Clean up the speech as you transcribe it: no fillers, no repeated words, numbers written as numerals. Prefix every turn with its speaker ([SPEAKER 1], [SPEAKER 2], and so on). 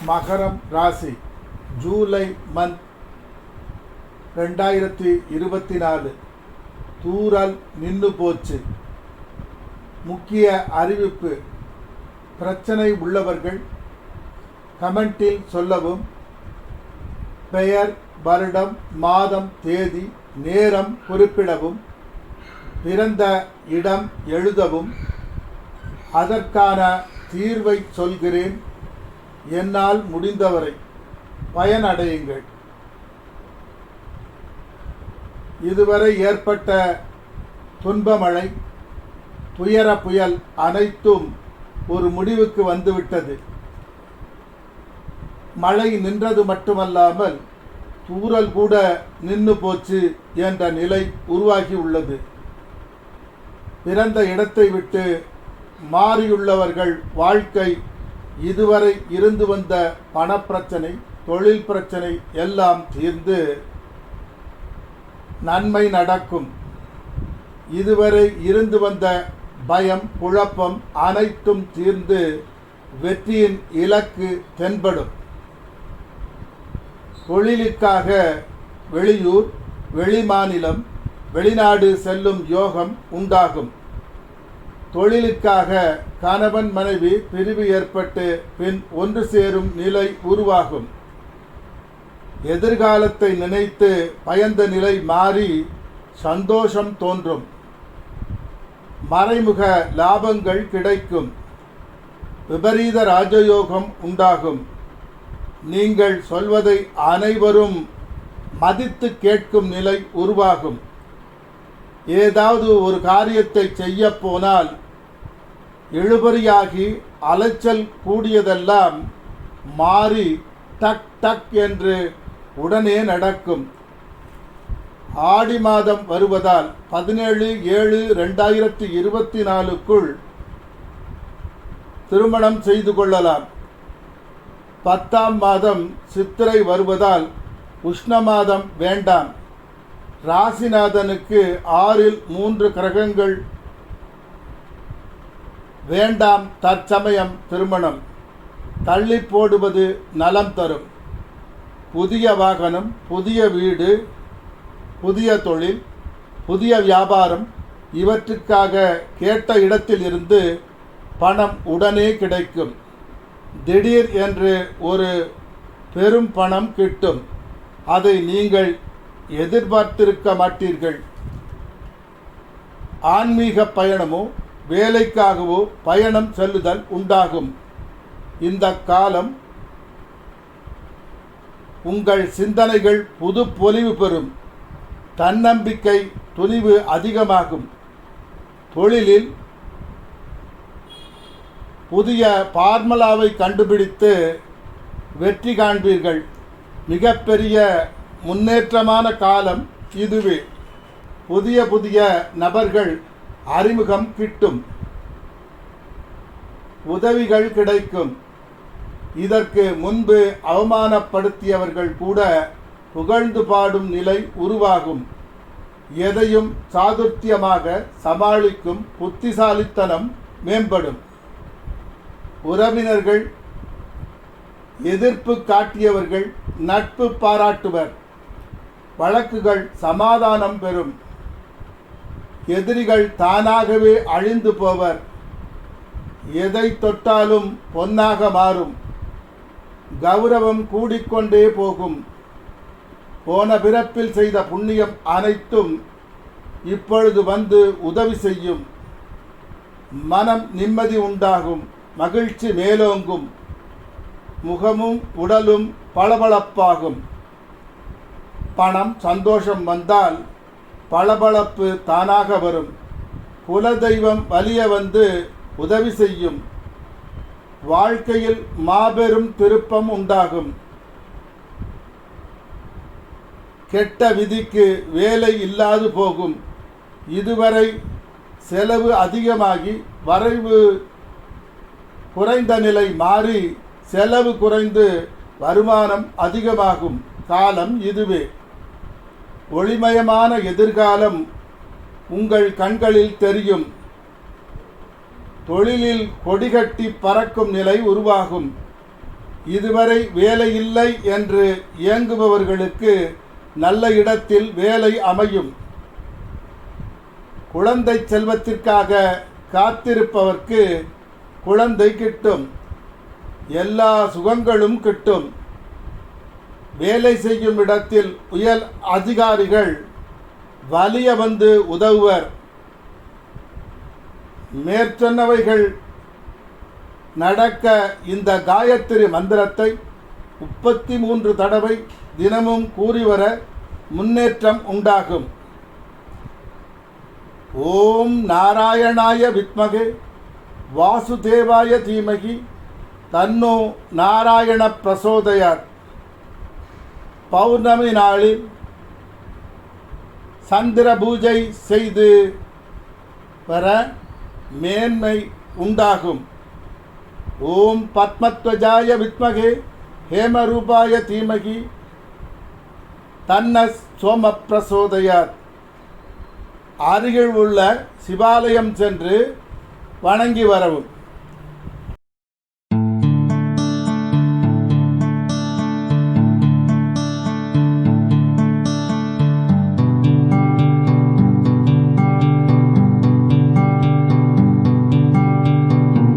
[SPEAKER 1] மகரம் ராசி July month 2024 தூறல் நின்று போச்சு. முக்கிய அறிவிப்பு. பிரச்சனை உள்ளவர்கள் கமெண்டில் சொல்லவும். பெயர், வருடம், மாதம், தேதி, நேரம் குறிப்பிடவும். பிறந்த இடம் எழுதவும். அதற்கான தீர்வை சொல்கிறேன். என்னால் முடிந்தவரை பயனடையுங்கள். இதுவரை ஏற்பட்ட துன்பமழை, துயர புயல் அனைத்தும் ஒரு முடிவுக்கு வந்துவிட்டது. மழை நின்றது மட்டுமல்லாமல் தூறல் கூட நின்று போச்சு என்ற நிலை உருவாகி உள்ளது. பிறந்த இடத்தை விட்டு மாறியுள்ளவர்கள் வாழ்க்கை இதுவரை இருந்து வந்த பணப்பிரச்சனை, தொழில் பிரச்சனை எல்லாம் தீர்ந்து நன்மை நடக்கும். இதுவரை இருந்து வந்த பயம், குழப்பம் அனைத்தும் தீர்ந்து வெற்றியின் இலக்கு தென்படும். தொழிலுக்காக வெளியூர், வெளிமாநிலம், வெளிநாடு செல்லும் யோகம் உண்டாகும். தொழிலுக்காக கணவன் மனைவி பிரிவு ஏற்பட்டு பின் ஒன்று சேரும் நிலை உருவாகும். எதிர்காலத்தை நினைத்து பயந்த நிலை மாறி சந்தோஷம் தோன்றும். மறைமுக லாபங்கள் கிடைக்கும். விபரீத ராஜயோகம் உண்டாகும். நீங்கள் சொல்வதை அனைவரும் மதித்து கேட்கும் நிலை உருவாகும். ஏதாவது ஒரு காரியத்தை செய்ய போனால் இழுபறியாகி அலைச்சல் கூடியதெல்லாம் மாறி டக் டக் என்று உடனே நடக்கும். ஆடி மாதம் வருவதால் 17/7/2024க்குள் திருமணம் செய்து கொள்ளலாம். 10ஆம் மாதம் சித்திரை வருவதால் உஷ்ண மாதம் வேண்டாம். ராசிநாதனுக்கு 6இல் 3 கிரகங்கள் வேண்டாம். தற்சமயம் திருமணம் தள்ளி போடுவது நலம் தரும். புதிய வாகனம், புதிய வீடு, புதிய தொழில், புதிய வியாபாரம் இவற்றுக்காக கேட்ட இடத்தில் இருந்து பணம் உடனே கிடைக்கும். திடீர் என்று ஒரு பெரும் பணம் கிட்டும். அதை நீங்கள் எதிர்பார்த்திருக்க மாட்டீர்கள். ஆன்மீக பயணமோ வேலைக்காகவோ பயணம் செல்லுதல் உண்டாகும். இந்த காலம் உங்கள் சிந்தனைகள் புது பொலிவு பெறும். தன்னம்பிக்கை, துணிவு அதிகமாகும். தொழிலில் புதிய பார்முலாவை கண்டுபிடித்து வெற்றி காண்பீர்கள். மிகப்பெரிய முன்னேற்றமான காலம் இதுவே. புதிய புதிய நபர்கள் அறிமுகம் கிட்டும். உதவிகள் கிடைக்கும். இதற்கு முன்பு அவமானப்படுத்தியவர்கள் கூட புகழ்ந்து பாடும் நிலை உருவாகும். எதையும் சாதுர்த்தியமாக சமாளிக்கும் புத்திசாலித்தனம் மேம்படும். உறவினர்கள் எதிர்ப்பு காட்டியவர்கள் நட்பு பாராட்டுவர். வழக்குகள் சமாதானம் பெறும். எதிரிகள் தானாகவே அழிந்து போவர். எதை தொட்டாலும் பொன்னாக மாறும். கௌரவம் கூடிக்கொண்டே போகும். போன பிறப்பில் செய்த புண்ணியம் அனைத்தும் இப்பொழுது வந்து உதவி செய்யும். மனம் நிம்மதி உண்டாகும். மகிழ்ச்சி மேலோங்கும். முகமும் உடலும் பளபளப்பாகும். பணம், சந்தோஷம் வந்தால் பளபளப்பு தானாக வரும். குலதெய்வம் வலிய வந்து உதவி செய்யும். வாழ்க்கையில் மாபெரும் திருப்பம் உண்டாகும். கெட்ட விதிக்கு வேலை இல்லாது போகும். இதுவரை செலவு அதிகமாகி வரவு குறைந்த நிலை மாறி செலவு குறைந்து வருமானம் அதிகமாகும் காலம் இதுவே. ஒளிமயமான எதிர்காலம் உங்கள் கண்களில் தெரியும். தொழிலில் கொடிகட்டி பறக்கும் நிலை உருவாகும். இதுவரை வேலை இல்லை என்று இயங்குபவர்களுக்கு நல்ல இடத்தில் வேலை அமையும். குழந்தை செல்வத்திற்காக காத்திருப்பவர்க்கு குழந்தை கிட்டும். எல்லா சுகங்களும் கிட்டும். வேலை செய்யும் இடத்தில் உயர் அதிகாரிகள் வலிய வந்து உதவுவர். மேற்சொன்னவைகள் நடக்க இந்த காயத்ரி மந்திரத்தை 33 தடவை தினமும் கூறிவர முன்னேற்றம் உண்டாகும். ஓம் நாராயணாய வித்மகே வாசுதேவாய தீமகி தன்னோ நாராயண பிரசோதயாத். பௌர்ணமி நாளில் சந்திர பூஜை செய்து வர மேன்மை உண்டாகும். ஓம் பத்மத்வஜாய வித்மகே ஹேமரூபாய தீமகி தன்ன சோம பிரசோதயாத். அருகில் உள்ள சிவாலயம் சென்று வணங்கி வரவும்.